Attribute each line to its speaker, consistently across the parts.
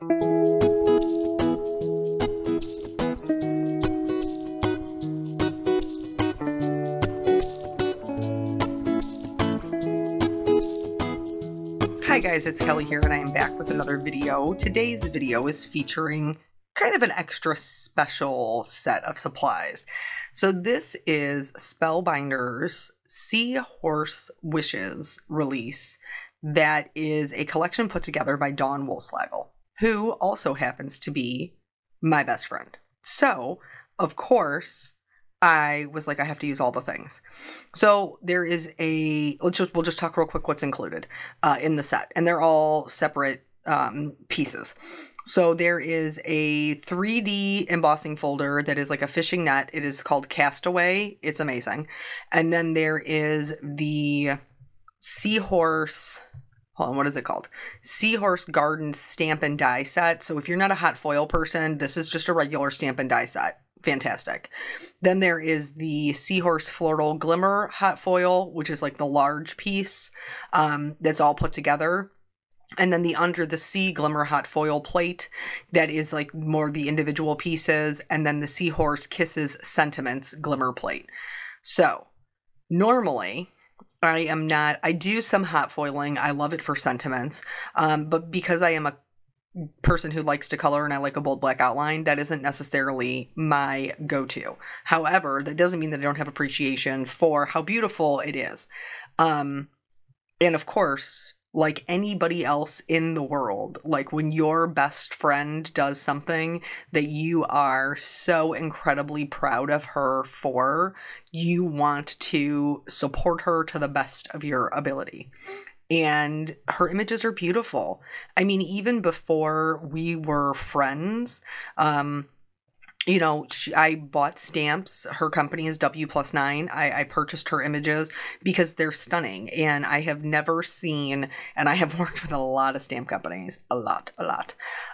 Speaker 1: Hi guys, it's Kelly here and I am back with another video. Today's video is featuring kind of an extra special set of supplies. So this is Spellbinders Seahorse Wishes release that is a collection put together by Dawn Wolfslagle, who also happens to be my best friend. So, of course, I was like, I have to use all the things. So there is we'll just talk real quick what's included in the set. And they're all separate pieces. So there is a 3D embossing folder that is like a fishing net. It is called Castaway. It's amazing. And then there is the Seahorse, hold on, what is it called? Seahorse Garden Stamp and Die set. So if you're not a hot foil person, this is just a regular stamp and die set. Fantastic. Then there is the Seahorse Floral Glimmer Hot Foil, which is like the large piece that's all put together. And then the Under the Sea Glimmer Hot Foil plate that is like more the individual pieces. And then the Seahorse Kisses Sentiments Glimmer plate. So normally I do some hot foiling. I love it for sentiments. But because I am a person who likes to color and I like a bold black outline, that isn't necessarily my go-to. However, that doesn't mean that I don't have appreciation for how beautiful it is. And of course, like anybody else in the world, like when your best friend does something that you are so incredibly proud of her for, you want to support her to the best of your ability. And her images are beautiful. I mean, even before we were friends, you know, I bought stamps. Her company is W+9. I purchased her images because they're stunning. And I have never seen, and I have worked with a lot of stamp companies, a lot.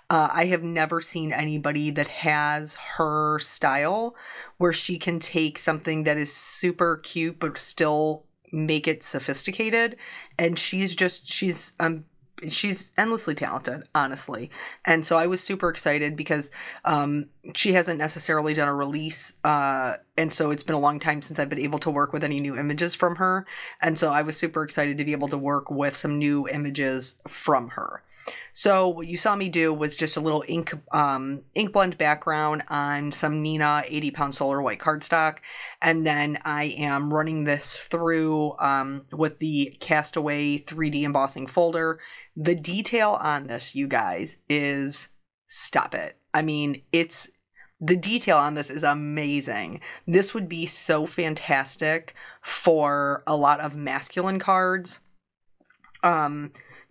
Speaker 1: I have never seen anybody that has her style where she can take something that is super cute but still make it sophisticated. And she's endlessly talented, honestly. And so I was super excited because she hasn't necessarily done a release. And so it's been a long time since I've been able to work with any new images from her. And so I was super excited to be able to work with some new images from her. So what you saw me do was just a little ink blend background on some Nina 80-pound solar white cardstock. And then I am running this through with the Castaway 3D embossing folder. The detail on this, you guys, is stop it. I mean, the detail on this is amazing. This would be so fantastic for a lot of masculine cards.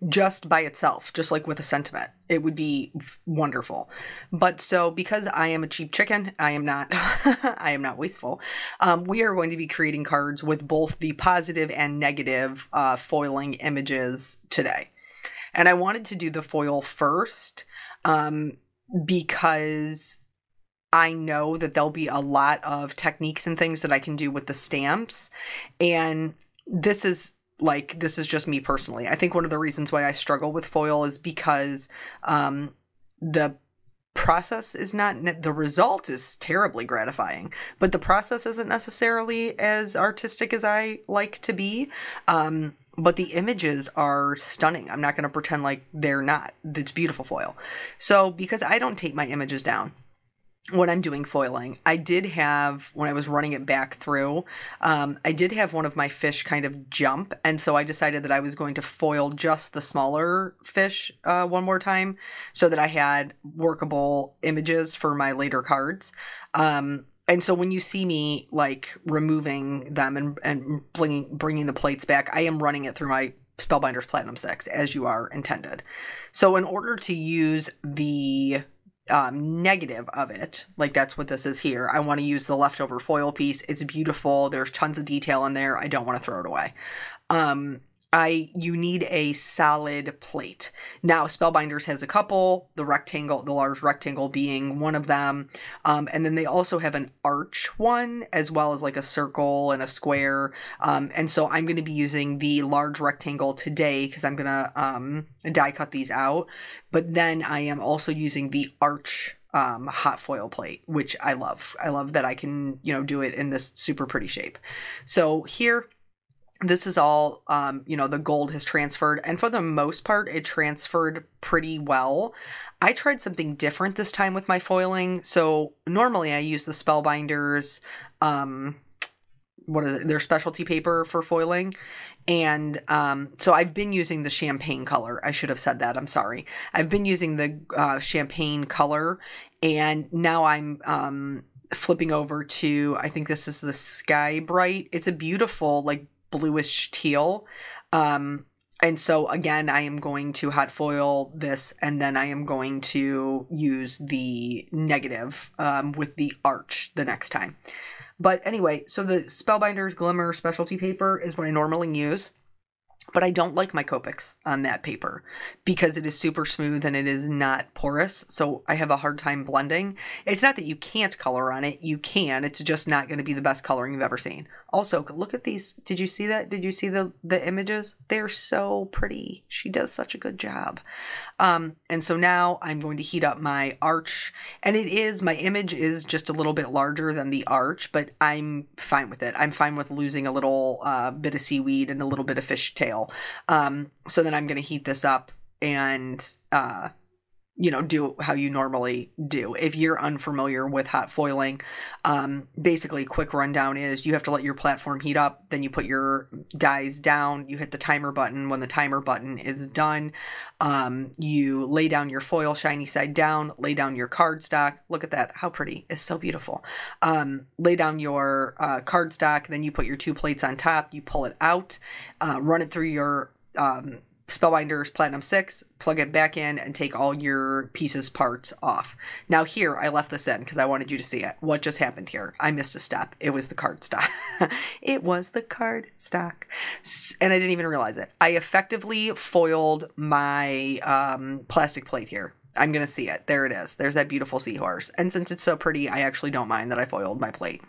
Speaker 1: Just by itself, just like with a sentiment, it would be wonderful. But so because I am a cheap chicken, I am not I am not wasteful. We are going to be creating cards with both the positive and negative foiling images today. And I wanted to do the foil first because I know that there'll be a lot of techniques and things that I can do with the stamps. And this is just me personally. I think one of the reasons why I struggle with foil is because the process is not, the result is terribly gratifying, but the process isn't necessarily as artistic as I like to be. But the images are stunning. I'm not going to pretend like they're not. It's beautiful foil. So because I don't take my images down when I'm doing foiling, I did have, when I was running it back through, I did have one of my fish kind of jump. And so I decided that I was going to foil just the smaller fish one more time so that I had workable images for my later cards. And so when you see me like removing them and bringing the plates back, I am running it through my Spellbinders Platinum 6 as you are intended. So in order to use the negative of it, like that's what this is here, I want to use the leftover foil piece. It's beautiful. There's tons of detail in there. I don't want to throw it away. you need a solid plate. Now, Spellbinders has a couple, the large rectangle being one of them. And then they also have an arch one, as well as like a circle and a square. And so I'm going to be using the large rectangle today because I'm going to die cut these out. But then I am also using the arch hot foil plate, which I love. I love that I can, do it in this super pretty shape. So here, this is all, the gold has transferred, and for the most part, it transferred pretty well. I tried something different this time with my foiling. So normally I use the Spellbinders, their specialty paper for foiling. And so I've been using the champagne color. I should have said that. I'm sorry. I've been using the champagne color, and now I'm flipping over to, I think this is the Sky Bright. It's a beautiful, like, bluish teal. And so again, I am going to hot foil this, and then I am going to use the negative with the arch the next time. But anyway, so the Spellbinders Glimmer specialty paper is what I normally use. But I don't like my Copics on that paper because it is super smooth and it is not porous. So I have a hard time blending. It's not that you can't color on it. You can. It's just not going to be the best coloring you've ever seen. Also, look at these. Did you see that? Did you see the images? They're so pretty. She does such a good job. And so now I'm going to heat up my arch. And my image is just a little bit larger than the arch, but I'm fine with it. I'm fine with losing a little bit of seaweed and a little bit of fishtail. So then I'm going to heat this up and, do how you normally do. If you're unfamiliar with hot foiling, basically quick rundown is you have to let your platform heat up. Then you put your dies down, you hit the timer button. When the timer button is done, you lay down your foil shiny side down, lay down your cardstock. Look at that. How pretty. It's so beautiful. Lay down your cardstock. Then you put your 2 plates on top. You pull it out, run it through your Spellbinders Platinum 6, plug it back in, and take all your parts off. Now here, I left this in because I wanted you to see it. What just happened here? I missed a step. It was the cardstock. It was the cardstock. And I didn't even realize it. I effectively foiled my plastic plate here. I'm going to see it. There it is. There's that beautiful seahorse. And since it's so pretty, I actually don't mind that I foiled my plate.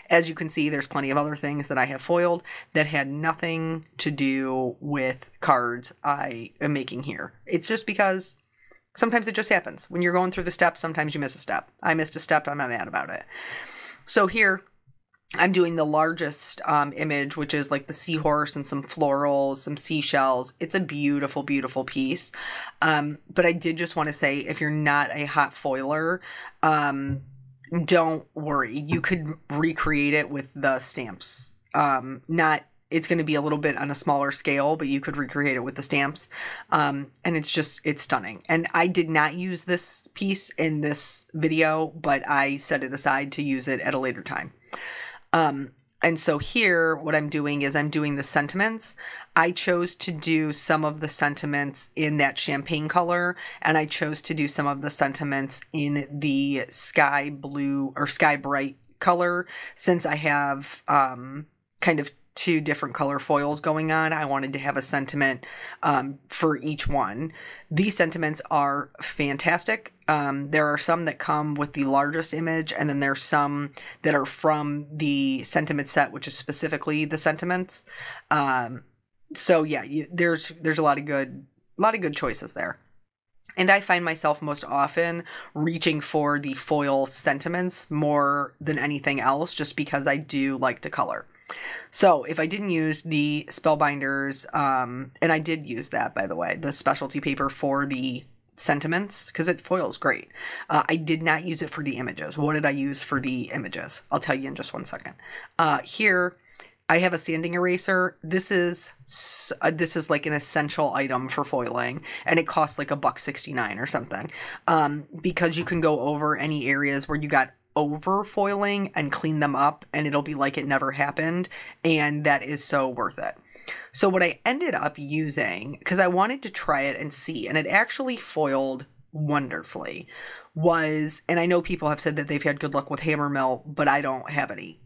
Speaker 1: As you can see, there's plenty of other things that I have foiled that had nothing to do with cards I am making here. It's just because sometimes it just happens. When you're going through the steps, sometimes you miss a step. I missed a step. I'm not mad about it. So here, I'm doing the largest image, which is like the seahorse and some florals, some seashells. It's a beautiful, beautiful piece. But I did just want to say, if you're not a hot foiler, don't worry. You could recreate it with the stamps. It's going to be a little bit on a smaller scale, but you could recreate it with the stamps. And it's stunning. And I did not use this piece in this video, but I set it aside to use it at a later time. And so here, what I'm doing is I'm doing the sentiments. I chose to do some of the sentiments in that champagne color, and I chose to do some of the sentiments in the sky blue or sky bright color. Since I have kind of 2 different color foils going on, I wanted to have a sentiment for each one. These sentiments are fantastic. There are some that come with the largest image, and then there's some that are from the sentiment set, which is specifically the sentiments. So yeah, there's a lot of good choices there. And I find myself most often reaching for the foil sentiments more than anything else, just because I do like to color. So if I didn't use the Spellbinders, and I did use that, by the way, the specialty paper for the sentiments, because it foils great. I did not use it for the images. What did I use for the images? I'll tell you in just one second. Here, I have a sanding eraser. This is like an essential item for foiling, and it costs like $1.69 or something, because you can go over any areas where you got over foiling and clean them up, and it'll be like it never happened, and that is so worth it. So what I ended up using, because I wanted to try it and see, and it actually foiled wonderfully, was, and I know people have said that they've had good luck with hammer mill, but I don't have any.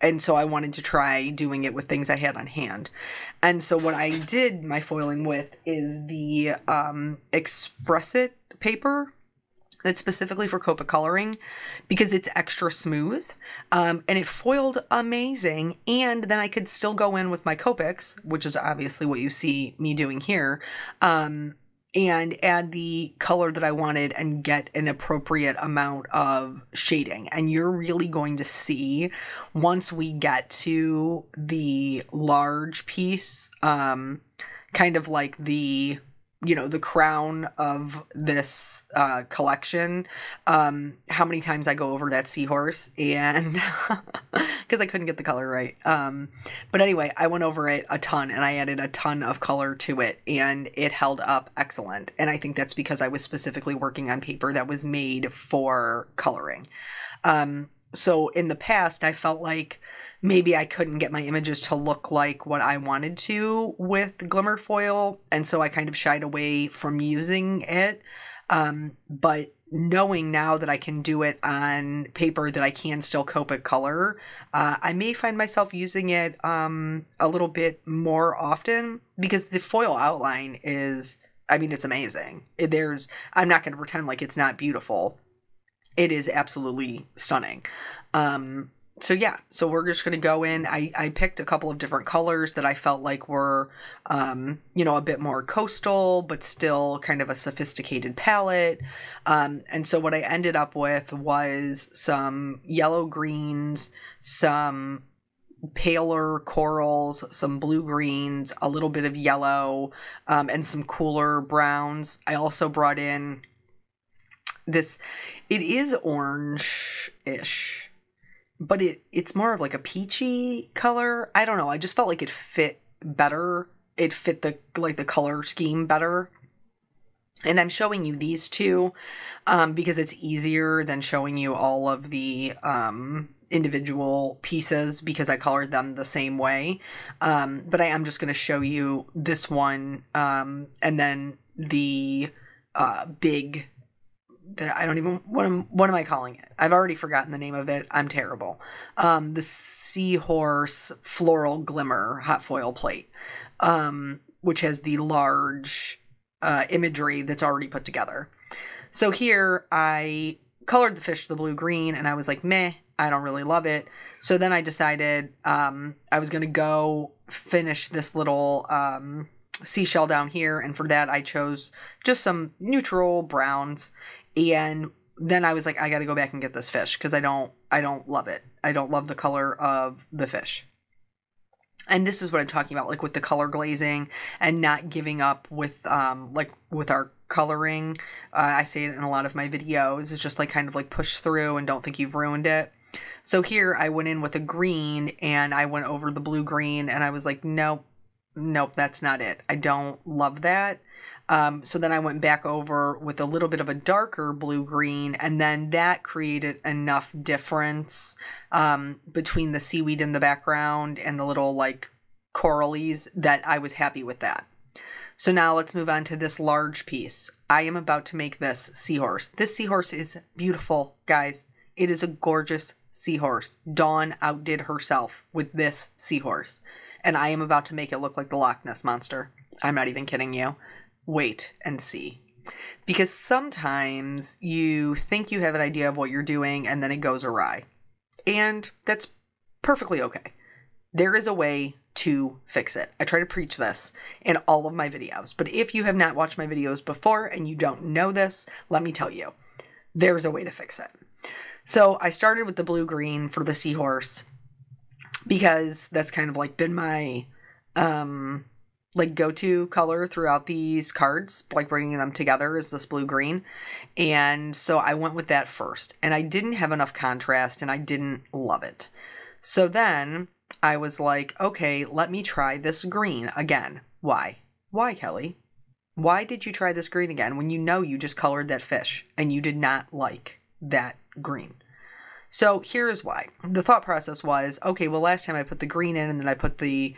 Speaker 1: And so I wanted to try doing it with things I had on hand. And so what I did my foiling with is the Expressit paper. That's specifically for Copic coloring because it's extra smooth, and it foiled amazing. And then I could still go in with my Copics, which is obviously what you see me doing here, and add the color that I wanted and get an appropriate amount of shading. And you're really going to see once we get to the large piece, kind of like the, you know, the crown of this collection, how many times I go over that seahorse, and because I couldn't get the color right. But anyway, I went over it a ton and I added a ton of color to it and it held up excellent. And I think that's because I was specifically working on paper that was made for coloring. So in the past, I felt like maybe I couldn't get my images to look like what I wanted to with Glimmer foil, and so I kind of shied away from using it. But knowing now that I can do it on paper that I can still Copic color, I may find myself using it a little bit more often because the foil outline is, I mean, it's amazing. I'm not going to pretend like it's not beautiful. It is absolutely stunning. So yeah, so we're just going to go in. I picked a couple of different colors that I felt like were, you know, a bit more coastal, but still kind of a sophisticated palette. And so what I ended up with was some yellow greens, some paler corals, some blue greens, a little bit of yellow, and some cooler browns. I also brought in this, it is orange-ish, but it's more of like a peachy color. I don't know. I just felt like it fit better. It fit the color scheme better. And I'm showing you these two because it's easier than showing you all of the individual pieces because I colored them the same way. But I am just going to show you this one and then the big... I don't even, what am I calling it? I've already forgotten the name of it. I'm terrible. The Seahorse Floral Glimmer Hot Foil plate, which has the large imagery that's already put together. So here I colored the fish the blue-green and I was like, meh, I don't really love it. So then I decided I was going to go finish this little seashell down here. And for that, I chose just some neutral browns. And then I was like, I got to go back and get this fish because I don't love it. I don't love the color of the fish. And this is what I'm talking about, like with the color glazing and not giving up with, like with our coloring. I say it in a lot of my videos. It's just like kind of like push through and don't think you've ruined it. So here I went in with a green and I went over the blue green and I was like, nope, that's not it. I don't love that. So then I went back over with a little bit of a darker blue-green, and then that created enough difference between the seaweed in the background and the little, like, coralies that I was happy with that. So now let's move on to this large piece. I am about to make this seahorse. This seahorse is beautiful, guys. It is a gorgeous seahorse. Dawn outdid herself with this seahorse. And I am about to make it look like the Loch Ness Monster. I'm not even kidding you. Wait and see. Because sometimes you think you have an idea of what you're doing and then it goes awry. And that's perfectly okay. There is a way to fix it. I try to preach this in all of my videos. But if you have not watched my videos before and you don't know this, let me tell you, there's a way to fix it. So I started with the blue-green for the seahorse because that's kind of like been my like go-to color throughout these cards, like bringing them together is this blue-green. And so I went with that first. And I didn't have enough contrast and I didn't love it. So then I was like, okay, let me try this green again. Why? Why, Kelly? Why did you try this green again when you know you just colored that fish and you did not like that green? So here's why. The thought process was, okay, well, last time I put the green in and then I put the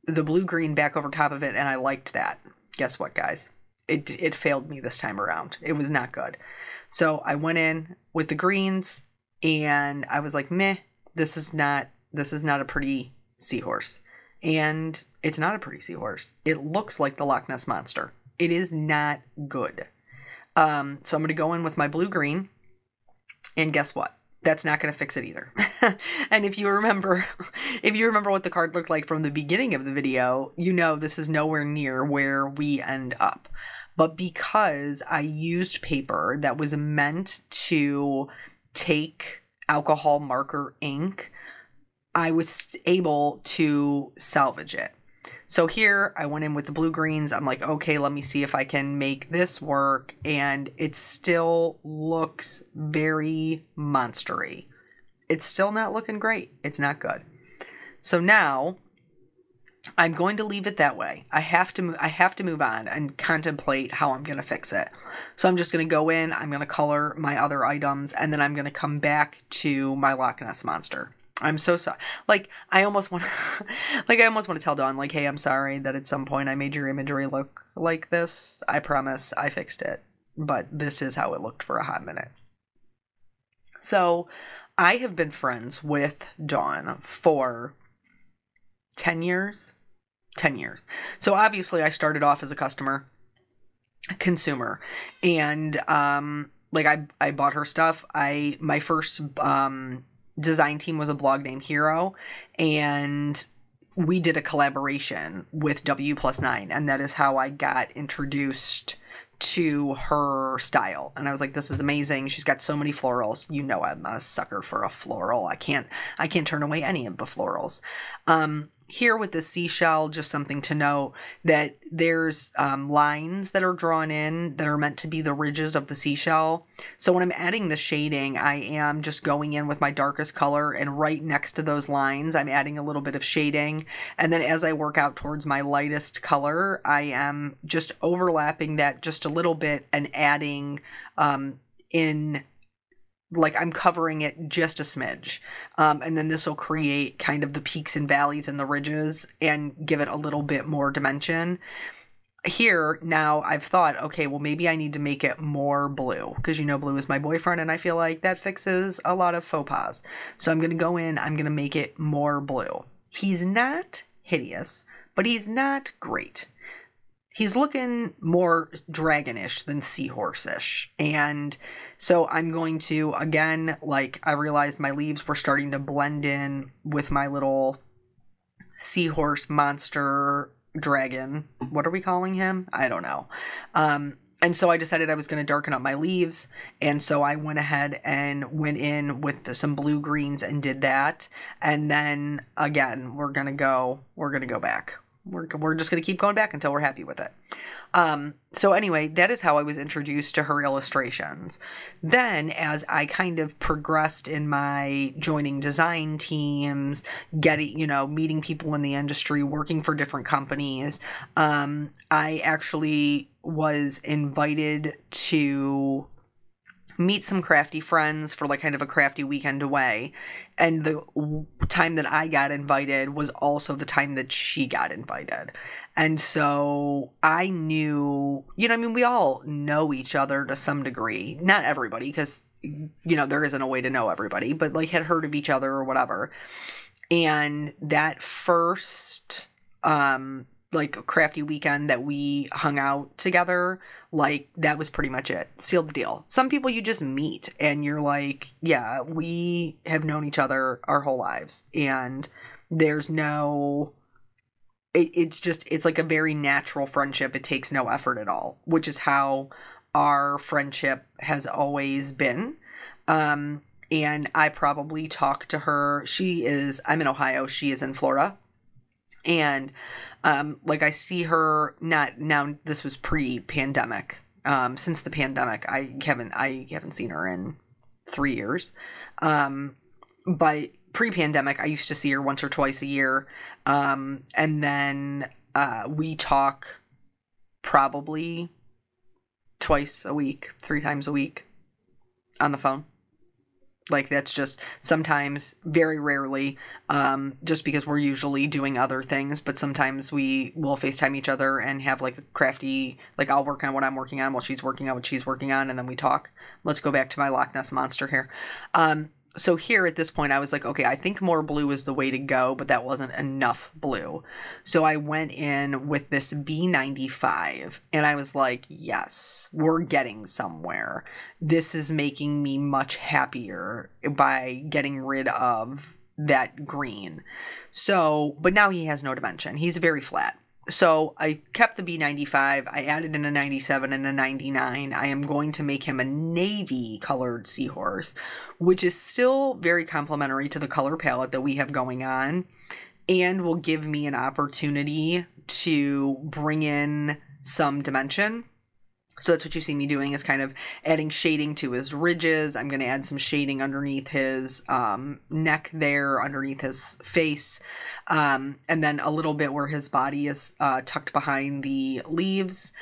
Speaker 1: blue-green back over top of it, and I liked that. Guess what, guys? It failed me this time around. It was not good. So I went in with the greens, and I was like, meh, this is not a pretty seahorse. And it's not a pretty seahorse. It looks like the Loch Ness Monster. It is not good. So I'm going to go in with my blue-green, and guess what? That's not going to fix it either. And if you remember what the card looked like from the beginning of the video, you know this is nowhere near where we end up. But because I used paper that was meant to take alcohol marker ink, I was able to salvage it. So here I went in with the blue greens. I'm like, okay, let me see if I can make this work. And it still looks very monstery. It's still not looking great. It's not good. So now I'm going to leave it that way. I have to move on and contemplate how I'm going to fix it. So I'm just going to go in, I'm going to color my other items, and then I'm going to come back to my Loch Ness Monster. I'm so sorry. Like, I almost want to tell Dawn, like, hey, I'm sorry that at some point I made your imagery look like this. I promise I fixed it. But this is how it looked for a hot minute. So I have been friends with Dawn for 10 years. 10 years. So obviously I started off as a consumer. And like I bought her stuff. My first design team was a blog named Hero, and we did a collaboration with W+9, and that is how I got introduced to her style. And I was like, this is amazing. She's got so many florals. You know, I'm a sucker for a floral. I can't turn away any of the florals. Here with the seashell, just something to note that there's lines that are drawn in that are meant to be the ridges of the seashell. So when I'm adding the shading, I am just going in with my darkest color, and right next to those lines, I'm adding a little bit of shading. And then as I work out towards my lightest color, I am just overlapping that just a little bit and adding in, like, I'm covering it just a smidge. And then this will create kind of the peaks and valleys and the ridges and give it a little bit more dimension. Here, now I've thought, okay, well, maybe I need to make it more blue, because you know blue is my boyfriend, and I feel like that fixes a lot of faux pas. So I'm going to go in, I'm going to make it more blue. He's not hideous, but he's not great. He's looking more dragonish than seahorse-ish. And so I'm going to, again, like, I realized my leaves were starting to blend in with my little seahorse monster dragon. What are we calling him? I don't know. And so I decided I was going to darken up my leaves. And so I went ahead and went in with some blue greens and did that. And then, again, we're going to go back. We're just going to keep going back until we're happy with it. So anyway, that is how I was introduced to her illustrations. Then as I kind of progressed in my joining design teams, meeting people in the industry, working for different companies, I actually was invited to meet some crafty friends for like kind of a crafty weekend away. And the time that I got invited was also the time that she got invited. And so I knew, we all know each other to some degree. Not everybody, because, there isn't a way to know everybody, but like had heard of each other or whatever. And that first, crafty weekend that we hung out together, like, that was pretty much it. Sealed the deal. Some people you just meet and you're like, yeah, we have known each other our whole lives, and there's no, it's like a very natural friendship. It takes no effort at all, which is how our friendship has always been. And I probably talk to her. I'm in Ohio. She is in Florida. And I see her not now. This was pre-pandemic. Since the pandemic, I haven't seen her in 3 years. But pre-pandemic, I used to see her once or twice a year. And then we talk probably twice a week, 3 times a week on the phone. Like, that's just sometimes, very rarely, just because we're usually doing other things, but sometimes we will FaceTime each other and have like a crafty, like, I'll work on what I'm working on while she's working on what she's working on, and then we talk. Let's go back to my Loch Ness Monster here. So here at this point, I was like, okay, I think more blue is the way to go, but that wasn't enough blue. So I went in with this B95 and I was like, yes, we're getting somewhere. This is making me much happier by getting rid of that green. So, but now he has no dimension. He's very flat. So I kept the B95, I added in a 97 and a 99. I am going to make him a navy colored seahorse, which is still very complementary to the color palette that we have going on and will give me an opportunity to bring in some dimension. So that's what you see me doing, is kind of adding shading to his ridges. I'm going to add some shading underneath his neck there, underneath his face, and then a little bit where his body is tucked behind the leaves.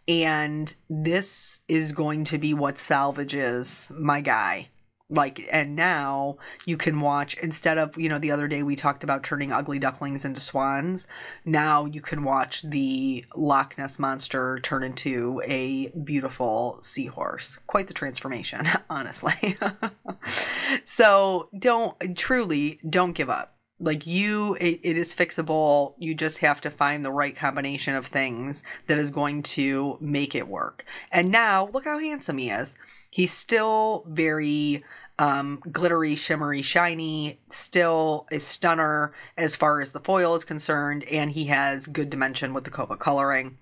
Speaker 1: And this is going to be what salvages my guy. Like, and now you can watch, instead of, you know, the other day we talked about turning ugly ducklings into swans. Now you can watch the Loch Ness Monster turn into a beautiful seahorse. Quite the transformation, honestly. So don't give up. Like it is fixable. You just have to find the right combination of things that is going to make it work. And now look how handsome he is. He's still very glittery, shimmery, shiny, still a stunner as far as the foil is concerned, and he has good dimension with the Kova coloring.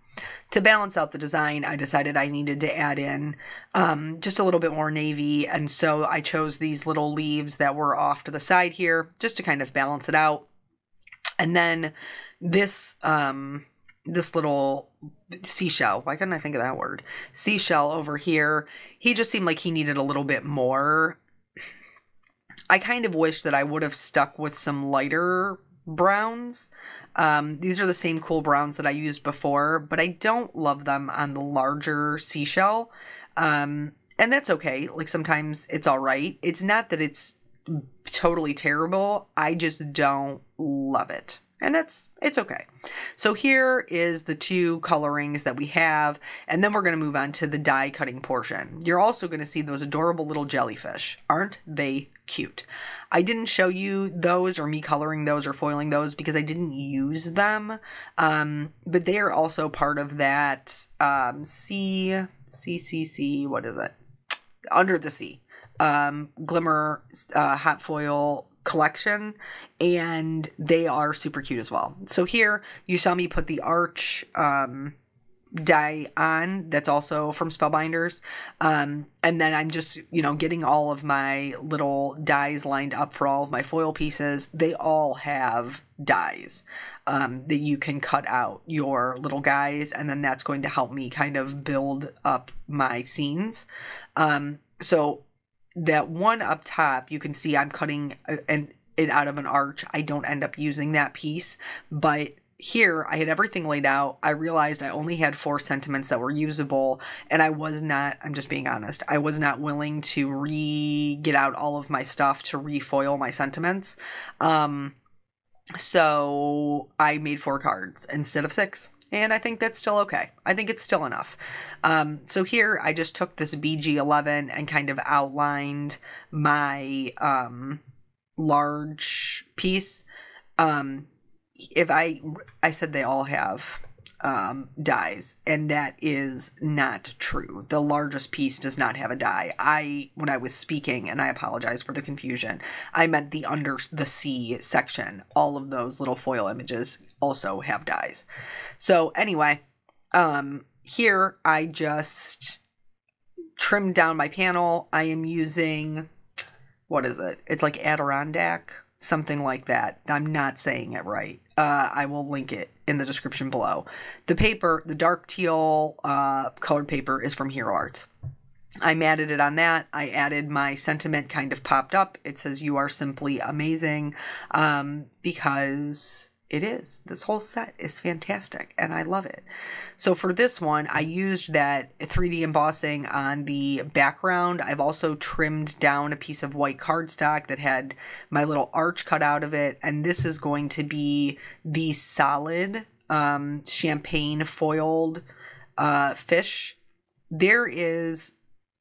Speaker 1: To balance out the design, I decided I needed to add in just a little bit more navy, and so I chose these little leaves that were off to the side here just to kind of balance it out. And then this little seashell, why couldn't I think of that word? Seashell over here, he just seemed like he needed a little bit more. I kind of wish that I would have stuck with some lighter browns. These are the same cool browns that I used before, but I don't love them on the larger seashell. And that's okay. Like, sometimes it's all right. It's not that it's totally terrible. I just don't love it. And it's okay. So here is the two colorings that we have, and then we're going to move on to the die cutting portion. You're also going to see those adorable little jellyfish. Aren't they cute? I didn't show you those, or me coloring those or foiling those, because I didn't use them. But they are also part of that what is it? Under the Sea. Glimmer Hot Foil collection, and they are super cute as well. So here you saw me put the arch die on, that's also from Spellbinders, and then I'm just, you know, getting all of my little dies lined up for all of my foil pieces. They all have dies that you can cut out your little guys, and then that's going to help me kind of build up my scenes. So that one up top, you can see I'm cutting it out of an arch. I don't end up using that piece, but here I had everything laid out. I realized I only had 4 sentiments that were usable, and I was not, I'm just being honest, I was not willing to get out all of my stuff to refoil my sentiments. So I made 4 cards instead of 6. And I think that's still okay. I think it's still enough. So here I just took this BG11 and kind of outlined my large piece. I said they all have dies, and that is not true. The largest piece does not have a die. When I was speaking, and I apologize for the confusion, I meant the under the sea section. All of those little foil images also have dies. So anyway, here I just trimmed down my panel. I am using, what is it? It's like Adirondack, something like that. I'm not saying it right. I will link it in the description below. The paper, the dark teal colored paper, is from Hero Arts. I matted it on that. I added my sentiment, kind of popped up. It says, "You are simply amazing," because it is. This whole set is fantastic, and I love it. So for this one, I used that 3D embossing on the background. I've also trimmed down a piece of white cardstock that had my little arch cut out of it, and this is going to be the solid champagne foiled fish. There is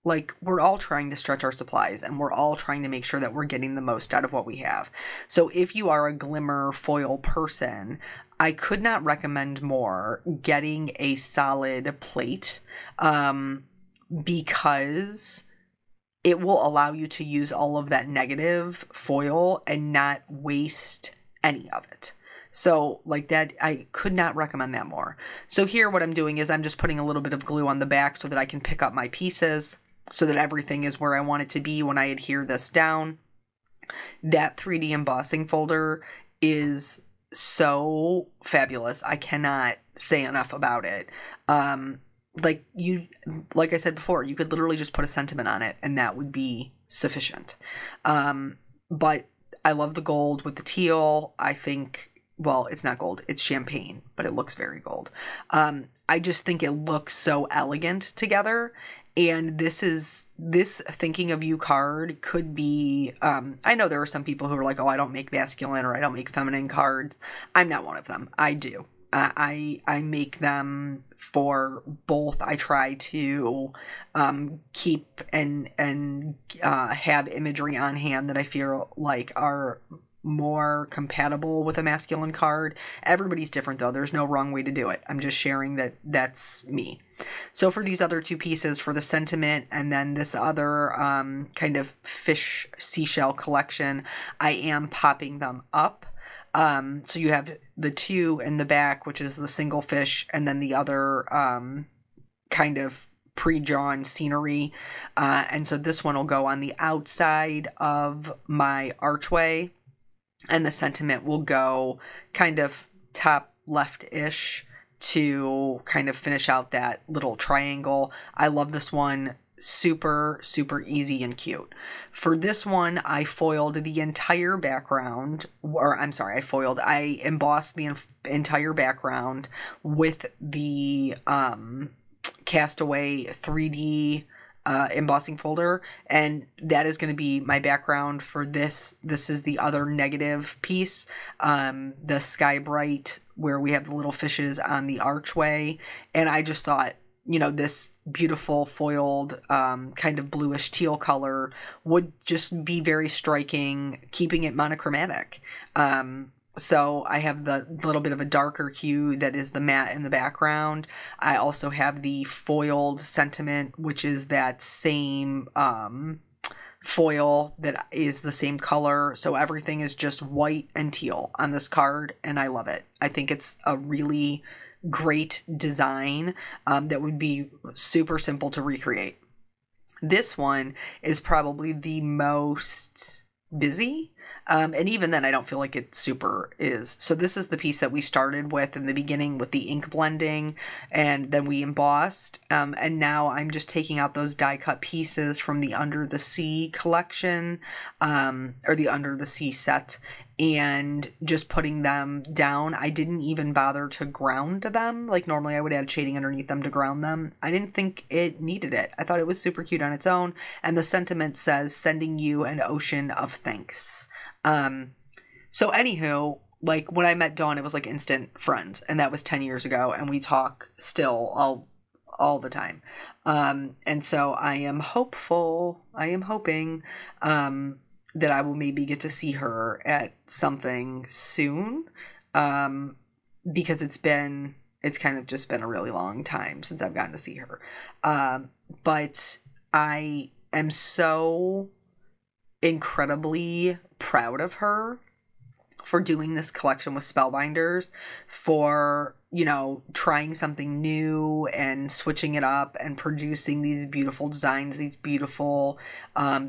Speaker 1: like, we're all trying to stretch our supplies, and we're all trying to make sure that we're getting the most out of what we have. So if you are a glimmer foil person, I could not recommend more getting a solid plate, because it will allow you to use all of that negative foil and not waste any of it. So like that, I could not recommend that more. So here what I'm doing is I'm just putting a little bit of glue on the back so that I can pick up my pieces, so that everything is where I want it to be when I adhere this down. That 3D embossing folder is so fabulous. I cannot say enough about it. Like I said before, you could literally just put a sentiment on it and that would be sufficient. But I love the gold with the teal. I think, well, it's not gold, it's champagne, but it looks very gold. I just think it looks so elegant together. And this Thinking of You card could be, I know there are some people who are like, oh, I don't make masculine or I don't make feminine cards. I'm not one of them. I do. I make them for both. I try to keep and have imagery on hand that I feel like are more compatible with a masculine card. Everybody's different though. There's no wrong way to do it. I'm just sharing that that's me. So for these other two pieces, for the sentiment and then this other kind of fish seashell collection, I am popping them up. So you have the two in the back, which is the single fish, and then the other kind of pre-drawn scenery. And so this one will go on the outside of my archway, and the sentiment will go kind of top left-ish to kind of finish out that little triangle. I love this one. Super, super easy and cute. For this one, I foiled the entire background, I embossed the entire background with the Castaway 3D embossing folder, and that is going to be my background for this. This is the other negative piece, the Sky Bright, where we have the little fishes on the archway, and I just thought, you know, this beautiful foiled kind of bluish teal color would just be very striking, keeping it monochromatic. So I have the little bit of a darker hue that is the matte in the background. I also have the foiled sentiment, which is that same foil that is the same color. So everything is just white and teal on this card, and I love it. I think it's a really great design that would be super simple to recreate. This one is probably the most busy, and even then I don't feel like it super is. So this is the piece that we started with in the beginning with the ink blending, and then we embossed, and now I'm just taking out those die cut pieces from the Under the Sea collection, or the Under the Sea set, and just putting them down. I didn't even bother to ground them. Like normally I would add shading underneath them to ground them. I didn't think it needed it. I thought it was super cute on its own. And the sentiment says, sending you an ocean of thanks. So anywho, like when I met Dawn, it was like instant friends, and that was 10 years ago, and we talk still all the time. And so I am hoping, that I will maybe get to see her at something soon, because it's kind of just been a really long time since I've gotten to see her. But I am so incredibly proud of her for doing this collection with Spellbinders, for, you know, trying something new and switching it up and producing these beautiful designs, these beautiful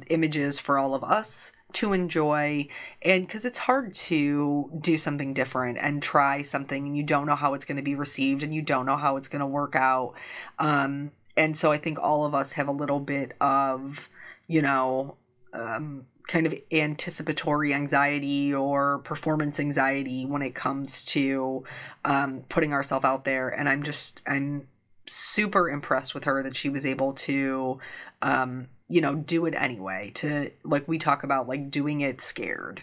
Speaker 1: images for all of us to enjoy. And because it's hard to do something different and try something and you don't know how it's going to be received and you don't know how it's going to work out. And so I think all of us have a little bit of, you know, kind of anticipatory anxiety or performance anxiety when it comes to putting ourselves out there. And I'm super impressed with her that she was able to you know, do it anyway, to, like, we talk about, like, doing it scared.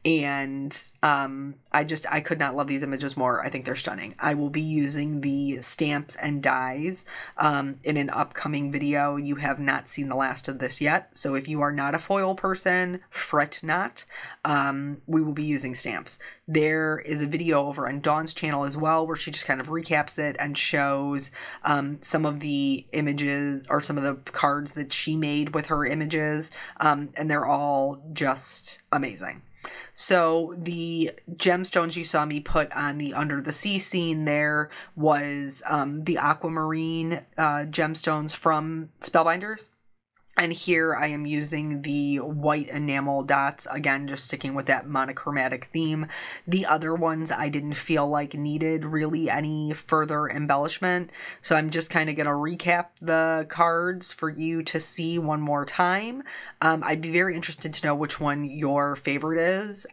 Speaker 1: And I could not love these images more. I think they're stunning. I will be using the stamps and dies in an upcoming video. You have not seen the last of this yet, so if you are not a foil person, fret not. We will be using stamps. There is a video over on Dawn's channel as well where she just kind of recaps it and shows some of the images or some of the cards that she made with her images, and they're all just amazing. So the gemstones you saw me put on the Under the Sea scene there was the aquamarine gemstones from Spellbinders. And here I am using the white enamel dots, again, just sticking with that monochromatic theme. The other ones I didn't feel like needed really any further embellishment. So I'm just kind of going to recap the cards for you to see one more time. I'd be very interested to know which one your favorite is.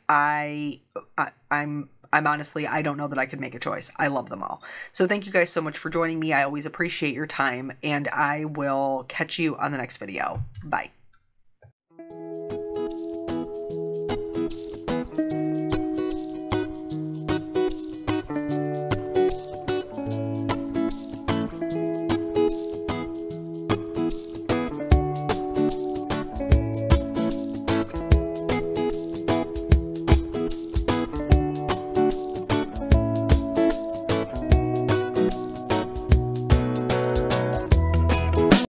Speaker 1: I'm honestly, I don't know that I could make a choice. I love them all. So thank you guys so much for joining me. I always appreciate your time, and I will catch you on the next video. Bye.